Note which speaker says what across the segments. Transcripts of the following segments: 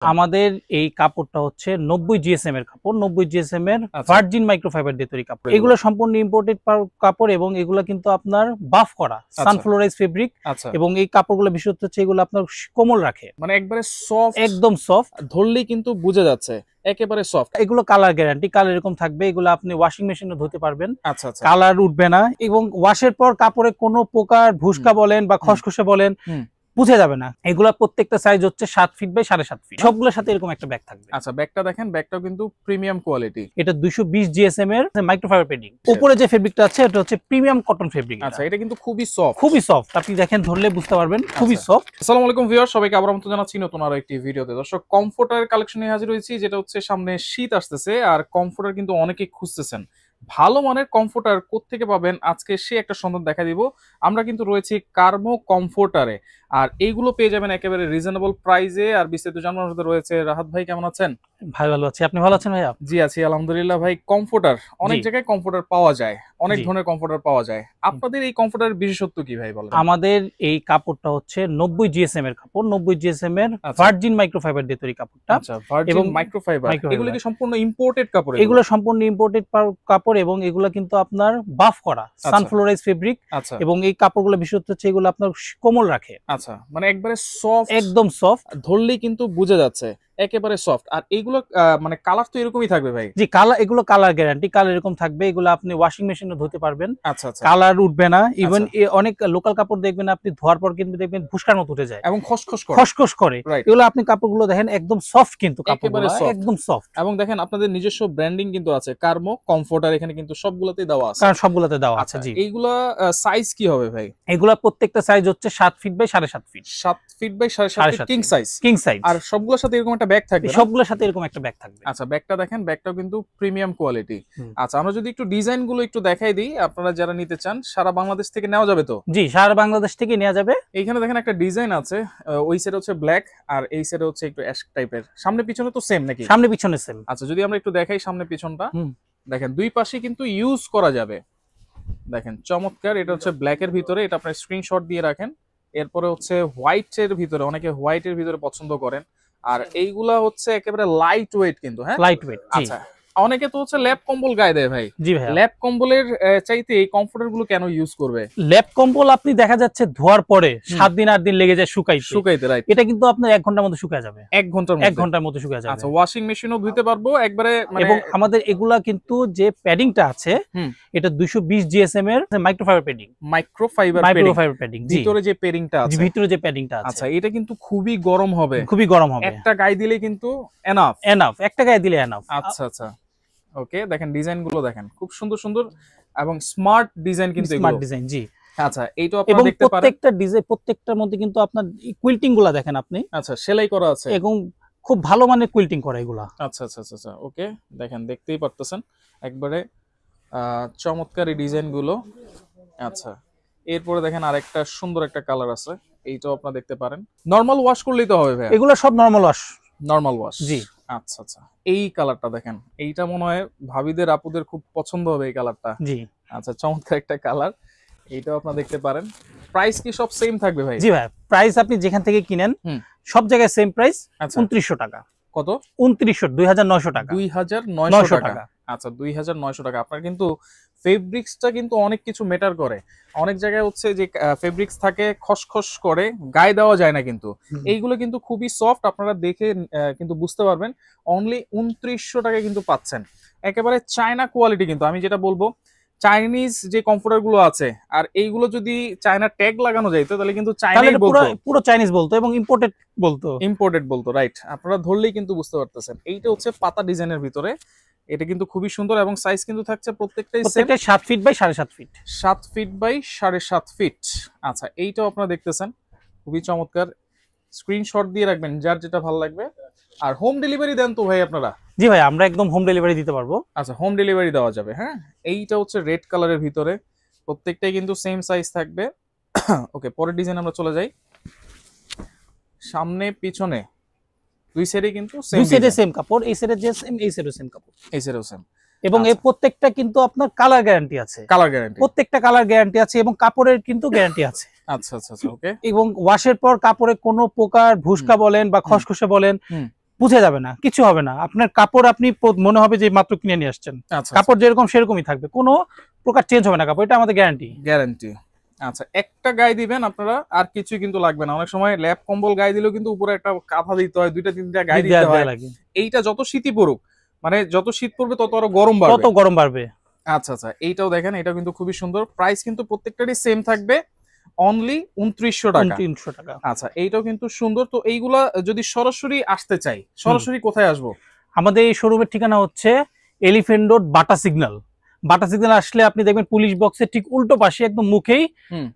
Speaker 1: আমাদের এই কাপড়টা হচ্ছে 90 জিএসএম এর কাপড়, 90 জিএসএম এর ভার্জিন মাইক্রোফাইবার দিয়ে তৈরি কাপড়। এগুলো সম্পূর্ণ ইম্পোর্টেড কাপড় এবং এগুলো কিন্তু আপনার বাফ করা সানফ্লোরাইজ ফেব্রিক এবং এই কাপড়গুলো বিশেষত হচ্ছে এগুলো আপনার কোমল রাখে,
Speaker 2: মানে একবারে সফট,
Speaker 1: একদম সফট,
Speaker 2: ধরলেই কিন্তু বোঝা যাচ্ছে একেবারে সফট।
Speaker 1: এগুলো কালার গ্যারান্টি, কালার এরকম থাকবে। এগুলো আপনি ওয়াশিং মেশিনে ধুতে পারবেন,
Speaker 2: আচ্ছা আচ্ছা,
Speaker 1: কালার উঠবে না এবং ওয়াশের পর কাপড়ে কোনো প্রকার ভুসকা বলেন বা খসখসে বলেন বুঝে যাবে না। এগুলা প্রত্যেকটা সাইজ হচ্ছে 7 ফিট বাই 7.5 ফিট। সবগুলোর সাথে এরকম একটা ব্যাগ থাকবে।
Speaker 2: আচ্ছা, ব্যাগটা দেখেন, ব্যাগটাও কিন্তু প্রিমিয়াম কোয়ালিটি।
Speaker 1: এটা 220 জিএসএম এর মাইক্রোফাইবার প্যাডিং। উপরে যে ফেব্রিকটা আছে এটা হচ্ছে প্রিমিয়াম কটন ফেব্রিক।
Speaker 2: আচ্ছা, এটা কিন্তু খুবই সফট,
Speaker 1: খুবই সফট। আপনি দেখেন ধরলে বুঝতে পারবেন, খুবই সফট।
Speaker 2: আসসালামু আলাইকুম ভিউয়ার, সবাইকে আবার আমন্ত্রণ জানাচ্ছি নতুন আরো একটি ভিডিওতে। দর্শক, কমফোর্টার কালেকশন নিয়ে হাজির হয়েছি, যেটা হচ্ছে সামনে শীত আসতেছে আর কমফোর্টার কিন্তু অনেকেই খুঁজতেছেন। ভালো মানের কমফোর্টার কোত্থেকে পাবেন, আজকে সে একটা সন্ধান দেখা দিব। আমরা কিন্তু রয়েছি কার্মো কমফোর্টারে, আর এইগুলো পেয়ে যাবেন একেবারে রিজনেবল প্রাইসে। আর বিস্তারিত জানানোর সাথে রয়েছে রাহাত ভাই। কেমন আছেন?
Speaker 1: ভাই ভালো আছি, আপনি ভালো আছেন ভাইয়া?
Speaker 2: জি আছি আলহামদুলিল্লাহ। ভাই, কমফোর্টার অনেক জায়গায় কমফোর্টার পাওয়া যায়, অনেক ধরনের কমফোর্টার পাওয়া যায়। আপনাদের এই কমফোর্টারের বিশেষত্ব কি ভাই বলেন?
Speaker 1: আমাদের এই কাপড়টা হচ্ছে 90 জিএসএম এর কাপড়, 90 জিএসএম এর ভার্জিন মাইক্রোফাইবার দিয়ে তৈরি কাপড়টা।
Speaker 2: আচ্ছা, ভার্জিন মাইক্রোফাইবার। এগুলো কি সম্পূর্ণ ইম্পোর্টেড কাপড়?
Speaker 1: এগুলো সম্পূর্ণ ইম্পোর্টেড কাপড় এবং এগুলো কিন্তু আপনার বাফ করা সানফ্লোরাইজ ফেব্রিক।
Speaker 2: আচ্ছা,
Speaker 1: এবং এই কাপড়গুলো বিশেষত হচ্ছে এগুলো আপনার কোমল রাখে।
Speaker 2: আচ্ছা, মানে একবারে সফট,
Speaker 1: একদম সফট,
Speaker 2: ধরলেই কিন্তু বোঝা যাচ্ছে একেবারে সফট। আর এইগুলো মানে কালার তো এরকমই থাকবে ভাই?
Speaker 1: জি, কালার, এগুলো কালার গ্যারান্টি, কালার এরকম থাকবে। এগুলো আপনি ওয়াশিং মেশিনে ধুতে পারবেন,
Speaker 2: আচ্ছা আচ্ছা,
Speaker 1: কালার উঠবে না। ইভেন অনেক লোকাল কাপড় দেখবেন আপনি ধোয়ার পর কিন্তু দেখবেন ভুসকার মতো উঠে যায়
Speaker 2: এবং খসখস করে।
Speaker 1: এগুলো আপনি কাপড়গুলো দেখেন একদম সফট, কিন্তু কাপড়গুলো একদম সফট।
Speaker 2: এবং দেখেন আপনাদের নিজস্ব ব্র্যান্ডিং কিন্তু আছে, কার্মো কমফোর্টার, এখানে কিন্তু সবগুলোতেই দেওয়া আছে।
Speaker 1: কারণ সবগুলোতে দেওয়া আছে। জি,
Speaker 2: এইগুলা সাইজ কি হবে ভাই?
Speaker 1: এগুলা প্রত্যেকটা সাইজ হচ্ছে 7 feet by 7.5 feet.
Speaker 2: 7 feet by 7.5 feet king size.
Speaker 1: King size.
Speaker 2: আর সবগুলোর সাথে এরকম একটা ব্যাগ থাকবে?
Speaker 1: সবগুলোর সাথে এরকম একটা ব্যাগ থাকবে।
Speaker 2: আচ্ছা, ব্যাগটা দেখেন, ব্যাগটাও কিন্তু প্রিমিয়াম কোয়ালিটি। আচ্ছা, আমরা যদি একটু ডিজাইন গুলো একটু দেখাই দিই, আপনারা যারা নিতে চান সারা বাংলাদেশ থেকে নেওয়া যাবে তো?
Speaker 1: জি, সারা বাংলাদেশ থেকে নেওয়া যাবে।
Speaker 2: এইখানে দেখেন একটা ডিজাইন আছে, ওই সাইডে হচ্ছে ব্ল্যাক আর এই সাইডে হচ্ছে একটু অ্যাশ টাইপের। সামনে পিছনে তো সেম নাকি?
Speaker 1: সামনে পিছনে সেম।
Speaker 2: আচ্ছা, যদি আমরা একটু দেখাই সামনে পিছনটা, দেখেন দুই পাশে কিন্তু ইউজ করা যাবে। দেখেন চমৎকার। এটা হচ্ছে ব্ল্যাক এর ভিতরে, এটা আপনার স্ক্রিনশট দিয়ে রাখেন। এরপরে হচ্ছে হোয়াইট এর ভিতরে, অনেকে হোয়াইট এর ভিতরে পছন্দ করেন। আর এইগুলা হচ্ছে একেবারে লাইট ওয়েট কিন্তু। হ্যাঁ,
Speaker 1: লাইট ওয়েট।
Speaker 2: আচ্ছা, অনেকে তো হচ্ছে ল্যাপ কম্বল গায়ে দেয় ভাই।
Speaker 1: জি ভাই,
Speaker 2: ল্যাপ কম্বলের চাইতে এই কমফোর্টার গুলো কেন ইউজ করবে?
Speaker 1: ল্যাপ কম্বল আপনি দেখা যাচ্ছে ধোয়ার পরে 7 দিন 8 দিন লেগে যায় শুকাইতে, রাইট? এটা কিন্তু আপনার 1 ঘন্টার মধ্যে শুকায় যাবে।
Speaker 2: 1 ঘন্টার মধ্যে
Speaker 1: শুকায় যাবে।
Speaker 2: আচ্ছা, ওয়াশিং মেশিনও ধুতে পারবো একবারে মানে।
Speaker 1: এবং আমাদের এগুলা কিন্তু যে প্যাডিংটা আছে, এটা 220 জিএসএম এর মাইক্রোফাইবার প্যাডিং।
Speaker 2: মাইক্রোফাইবার প্যাডিং, ভিতরে যে প্যাডিংটা আছে।
Speaker 1: ভিতরে যে প্যাডিংটা আছে,
Speaker 2: আচ্ছা, এটা কিন্তু খুবই গরম হবে।
Speaker 1: খুবই গরম হবে।
Speaker 2: একটা গায়ে দিলে কিন্তু এনাফ,
Speaker 1: একটা গায়ে দিলে এনাফ।
Speaker 2: আচ্ছা আচ্ছা, ওকে। দেখেন ডিজাইন গুলো দেখেন, খুব সুন্দর সুন্দর এবং স্মার্ট ডিজাইন কিন্তু এগুলো।
Speaker 1: স্মার্ট ডিজাইন, জি।
Speaker 2: আচ্ছা, এইটা আপনারা দেখতে পারেন।
Speaker 1: প্রত্যেকটা ডিজাইন, প্রত্যেকটার মধ্যে কিন্তু আপনার কুইল্টিং গুলা দেখেন আপনি।
Speaker 2: আচ্ছা, সেলাই করা আছে
Speaker 1: এবং খুব ভালো মানের কুইল্টিং করা এগুলা।
Speaker 2: আচ্ছা আচ্ছা আচ্ছা, ওকে। দেখেন, দেখতেই পারতেছেন একবারে চমৎকার এই ডিজাইন গুলো। আচ্ছা, এরপরে দেখেন আরেকটা সুন্দর একটা কালার আছে, এইটাও আপনারা দেখতে পারেন। নরমাল ওয়াশ করলেই তো হবে ভাই?
Speaker 1: এগুলো সব নরমাল ওয়াশ। জি।
Speaker 2: আচ্ছা আচ্ছা, এই কালারটা দেখেন, এইটা মনে হয় ভাবিদের আপুদের খুব পছন্দ হবে এই কালারটা।
Speaker 1: জি।
Speaker 2: আচ্ছা, চমৎকার একটা কালার, এইটাও আপনারা দেখতে পারেন। প্রাইস কি সব সেম থাকবে ভাই?
Speaker 1: জি ভাই, প্রাইস আপনি যেখান থেকে কিনেন সব জায়গায় সেম প্রাইস। 2900 টাকা।
Speaker 2: কত?
Speaker 1: 2900 টাকা।
Speaker 2: 2900 টাকা। আচ্ছা, 2900 টাকা। আপনার কিন্তু ফেব্রিক্সটা কিন্তু অনেক কিছু ম্যাটার করে। অনেক জায়গায় হচ্ছে যে ফেব্রিক্স থাকে খসখস করে, গায়ে দেওয়া যায় না, কিন্তু এইগুলো কিন্তু খুবই সফট। আপনারা দেখে কিন্তু বুঝতে পারবেন। অনলি 2900 টাকায় কিন্তু পাচ্ছেন একেবারে চায়না কোয়ালিটি। কিন্তু আমি যেটা বলবো, চাইনিজ যে কমফোর্টার গুলো আছে, আর এইগুলো যদি চায়না ট্যাগ লাগানো যাইতো তাহলে কিন্তু
Speaker 1: পুরো চাইনিজ বলতো এবং ইম্পোর্টেড বলতো,
Speaker 2: রাইট? আপনারা ধরলেই কিন্তু বুঝতে পারতেছেন। এইটা হচ্ছে পাতা ডিজাইনের ভিতরে, এটা কিন্তু খুবই সুন্দর এবং সাইজ কিন্তু থাকছে প্রত্যেকটাই
Speaker 1: 7 feet by 7.5 feet.
Speaker 2: 7 feet by 7.5 feet. আচ্ছা, এইটাও আপনারা দেখতেছেন, খুবই চমৎকার। স্ক্রিনশট দিয়ে রাখবেন যার যেটা ভালো লাগবে। আর হোম ডেলিভারি দেন তো ভাই আপনারা?
Speaker 1: জি ভাই, আমরা একদম হোম ডেলিভারি দিতে পারবো।
Speaker 2: আচ্ছা, হোম ডেলিভারি দেওয়া যাবে। হ্যাঁ, এইটা হচ্ছে রেড কালারের ভিতরে, প্রত্যেকটাই কিন্তু সেম সাইজ থাকবে। ওকে, পরের ডিজাইন আমরা চলে যাই। সামনে পিছনে দুই সাইডে কিন্তু
Speaker 1: সেম কাপড়। এই সাইডে যে সেম, এই সাইডেও সেম কাপড়,
Speaker 2: এই সাইডেও সেম।
Speaker 1: এবং এই প্রত্যেকটা কিন্তু আপনার কালার গ্যারান্টি আছে। প্রত্যেকটা কালার গ্যারান্টি আছে এবং কাপড়ের কিন্তু গ্যারান্টি আছে।
Speaker 2: আচ্ছা আচ্ছা, ওকে।
Speaker 1: এবং ওয়াশের পর কাপড়ে কোনো প্রকার ভুসকা বলেন বা খসখসে বলেন বুঝে যাবে না, কিছু হবে না। আপনার কাপড় আপনি মনে হবে যে মাত্র কিনে নিয়ে আসছেন।
Speaker 2: আচ্ছা
Speaker 1: কাপড় যেরকম সেরকমই থাকবে, কোনো প্রকার চেঞ্জ হবে না কাপড়, এটা আমাদের গ্যারান্টি।
Speaker 2: গ্যারান্টি। আচ্ছা, একটা গায়ে দিবেন আপনারা, আর কিছুই কিন্তু লাগবে না। অনেক সময় ল্যাপ কম্বল গায়ে দিলেও কিন্তু উপরে একটা কাঁথা দিতে হয়, দুইটা তিনটা গায়ে দিতে হয়। এইটা যত শীতই পড়ুক, মানে যত শীত পড়বে তত আরো গরম বাড়বে,
Speaker 1: তত গরম বাড়বে।
Speaker 2: আচ্ছা আচ্ছা, এইটাও দেখেন, এটাও কিন্তু খুবই সুন্দর। প্রাইস কিন্তু প্রত্যেকটারই সেম থাকবে, অনলি 2900 টাকা।
Speaker 1: 2900 টাকা।
Speaker 2: আচ্ছা, এইটাও কিন্তু সুন্দর। তো এইগুলা যদি সরাসরি আসতে চাই, সরাসরি কোথায় আসবো?
Speaker 1: আমাদের এই শোরুমের ঠিকানা হচ্ছে এলিফ্যান্ট রোড, বাটা সিগন্যাল। বাটা সিগন্যাল আসলে আপনি দেখবেন পুলিশ বক্সের ঠিক উল্টো পাশে একদম মুখেই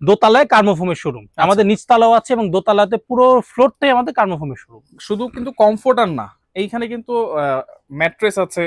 Speaker 1: দোতলায় কার্মোফোমের শোরুম। আমাদের নিচতলাও আছে এবং দোতলাতে পুরো ফ্লোরটাই আমাদের কার্মোফোমের শোরুম।
Speaker 2: শুধু কিন্তু কমফোর্টার না, এইখানে কিন্তু ম্যাট্রেস আছে,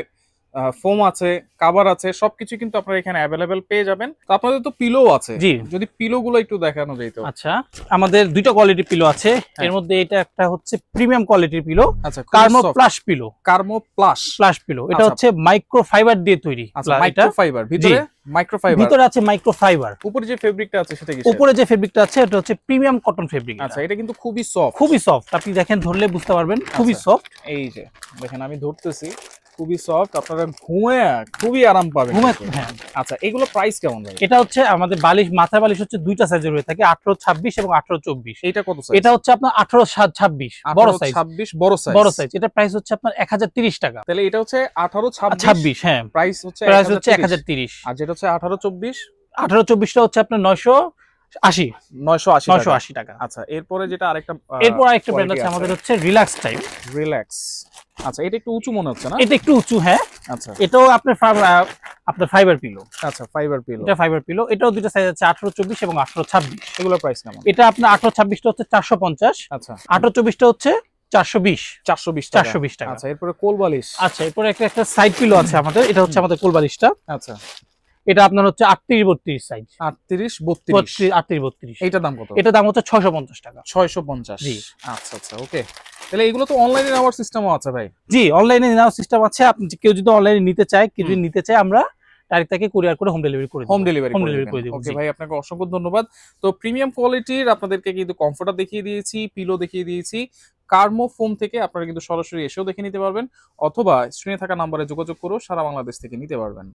Speaker 2: ফোম আছে, কভার আছে, সবকিছু কিন্তু আপনারা এখানে অ্যাভেলেবেল পেয়ে যাবেন। তো আপনাদের তো পিলো আছে,
Speaker 1: জি,
Speaker 2: যদি পিলো গুলো একটু দেখানো যেত।
Speaker 1: আচ্ছা, আমাদের দুইটা কোয়ালিটির পিলো আছে। এর মধ্যে এটা একটা হচ্ছে প্রিমিয়াম কোয়ালিটির পিলো,
Speaker 2: আচ্ছা,
Speaker 1: কার্মো প্লাস পিলো।
Speaker 2: কার্মো প্লাস পিলো,
Speaker 1: এটা হচ্ছে মাইক্রো ফাইবার দিয়ে তৈরি।
Speaker 2: আচ্ছা, মাইক্রো ফাইবার, ভিতরে মাইক্রো ফাইবার,
Speaker 1: ভিতরে আছে মাইক্রো ফাইবার।
Speaker 2: উপরে যে ফেব্রিকটা আছে সেটা কি?
Speaker 1: উপরে যে ফেব্রিকটা আছে এটা হচ্ছে প্রিমিয়াম কটন ফেব্রিক।
Speaker 2: আচ্ছা, এটা কিন্তু খুবই সফট,
Speaker 1: খুবই সফট। আপনি দেখেন, ধরলে বুঝতে পারবেন, খুবই সফট।
Speaker 2: এই যে দেখেন, আমি ধরতেছি, খুবই সফট, আপনারা ঘুমিয়ে খুবই আরাম পাবেন।
Speaker 1: হ্যাঁ।
Speaker 2: আচ্ছা, এগুলো প্রাইস কেমন ভাই?
Speaker 1: এটা হচ্ছে আমাদের বালিশ, মাথা বালিশ হচ্ছে দুইটা সাইজের হয়ে থাকে, 18-26 এবং 18-24।
Speaker 2: এটা কত সাইজ?
Speaker 1: এটা হচ্ছে আপনার 18-26 বড় সাইজ।
Speaker 2: 26 বড় সাইজ।
Speaker 1: এটা প্রাইস হচ্ছে আপনার 1030 টাকা।
Speaker 2: তাহলে এটা হচ্ছে
Speaker 1: 18-26, হ্যাঁ,
Speaker 2: প্রাইস হচ্ছে
Speaker 1: 1030।
Speaker 2: আর যেটা হচ্ছে 18-24,
Speaker 1: 18-24টা হচ্ছে আপনার 980 টাকা।
Speaker 2: আচ্ছা, এরপরে যেটা আরেকটা
Speaker 1: ব্র্যান্ড আছে আমাদের হচ্ছে রিল্যাক্স টাইপ।
Speaker 2: রিল্যাক্স। আচ্ছা, এটা একটু উঁচু মনে হচ্ছে না?
Speaker 1: এটা একটু উঁচু, হ্যাঁ।
Speaker 2: আচ্ছা,
Speaker 1: এটাও আপনার ফাইবার পিলো।
Speaker 2: আচ্ছা, ফাইবার পিলো।
Speaker 1: এটা ফাইবার পিলো। এটাও দুটো সাইজ আছে, 18-24 এবং 18-26।
Speaker 2: এগুলোর প্রাইস কেমন?
Speaker 1: এটা আপনার 18-26টা হচ্ছে 450।
Speaker 2: আচ্ছা,
Speaker 1: 18-24টা হচ্ছে 420 টাকা।
Speaker 2: আচ্ছা, এরপরে কোল বালিশ।
Speaker 1: আচ্ছা, এরপরে একটা সাইড পিলো আছে আমাদের। এটা হচ্ছে আমাদের কোল বালিশটা।
Speaker 2: আচ্ছা,
Speaker 1: এটা আপনার হচ্ছে 38-32 সাইজ।
Speaker 2: 38-32। এইটার দাম কত?
Speaker 1: এটা দাম হচ্ছে 650 টাকা।
Speaker 2: 650। জি, আচ্ছা আচ্ছা, ওকে। তাহলে এগুলো তো অনলাইনে নেওয়ার সিস্টেমও আছে ভাই?
Speaker 1: জি, অনলাইনে নেওয়ার সিস্টেম আছে। আপনি কেউ যদি অনলাইনে নিতে চায়, আমরা ডাইরেক্ট তাকে কুরিয়ার করে হোম ডেলিভারি করে দেব।
Speaker 2: ওকে ভাই, আপনাকে অসংখ্য ধন্যবাদ। তো প্রিমিয়াম কোয়ালিটির আপনাদেরকে কিন্তু কমফোর্টার দেখিয়ে দিয়েছি, পিলো দেখিয়ে দিয়েছি। কার্মো ফোম থেকে আপনারা কিন্তু সরাসরি এসেও দেখে নিতে পারবেন, অথবা স্ক্রিনে থাকা নাম্বারে যোগাযোগ করেও সারা বাংলাদেশ থেকে নিতে পারবেন।